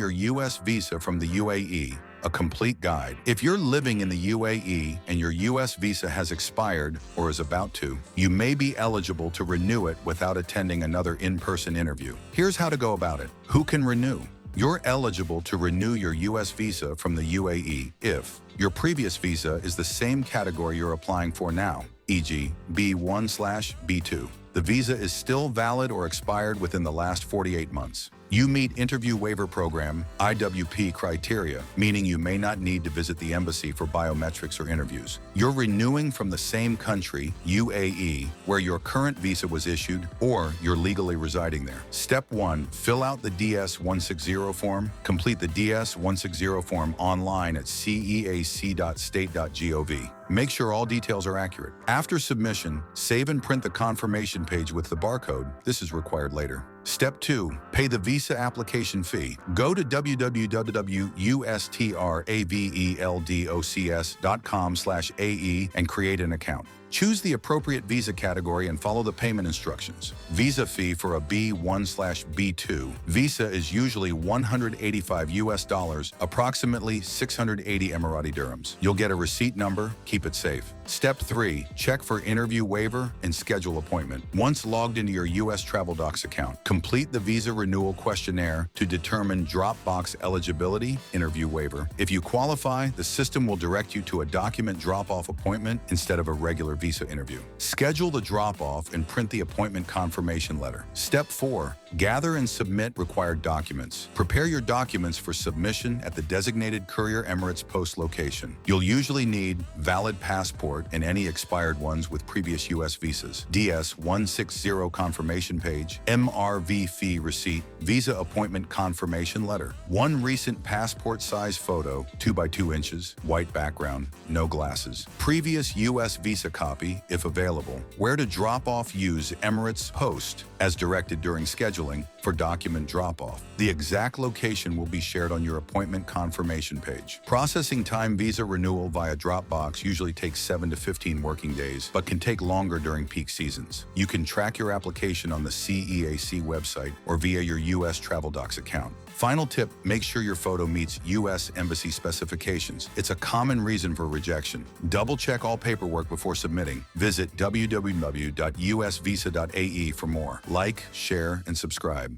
your US visa from the UAE, a complete guide. If you're living in the UAE and your US visa has expired or is about to, you may be eligible to renew it without attending another in-person interview. Here's how to go about it. Who can renew? You're eligible to renew your US visa from the UAE if your previous visa is the same category you're applying for now, e.g. B1/B2. The visa is still valid or expired within the last 48 months. You meet Interview Waiver Program (IWP) criteria, meaning you may not need to visit the embassy for biometrics or interviews. You're renewing from the same country, UAE, where your current visa was issued, or you're legally residing there. Step 1. Fill out the DS-160 form. Complete the DS-160 form online at ceac.state.gov. Make sure all details are accurate. After submission, save and print the confirmation page with the barcode. This is required later. Step 2. Pay the visa application fee. Go to www.ustraveldocs.com/AE and create an account. Choose the appropriate visa category and follow the payment instructions. Visa fee for a B1/B2 visa is usually $185, approximately 680 Emirati dirhams. You'll get a receipt number. Keep it safe. Step 3. Check for interview waiver and schedule appointment. Once logged into your US Travel Docs account, complete the visa renewal questionnaire to determine Dropbox eligibility, interview waiver. If you qualify, the system will direct you to a document drop-off appointment instead of a regular visa interview. Schedule the drop-off and print the appointment confirmation letter. Step 4. Gather and submit required documents. Prepare your documents for submission at the designated Courier Emirates Post location. You'll usually need valid passport and any expired ones with previous US visas, DS-160 confirmation page, MRV fee receipt, visa appointment confirmation letter, one recent passport size photo, 2 by 2 inches, white background, no glasses, previous US visa copy, if available, where to drop off. Use Emirates Post as directed during scheduling for document drop-off. The exact location will be shared on your appointment confirmation page. Processing time visa renewal via Dropbox usually takes 7 to 15 working days, but can take longer during peak seasons. You can track your application on the CEAC website or via your US Travel Docs account. Final tip, make sure your photo meets US Embassy specifications. It's a common reason for rejection. Double-check all paperwork before submitting. Visit www.usvisa.ae for more. Like, share, and subscribe.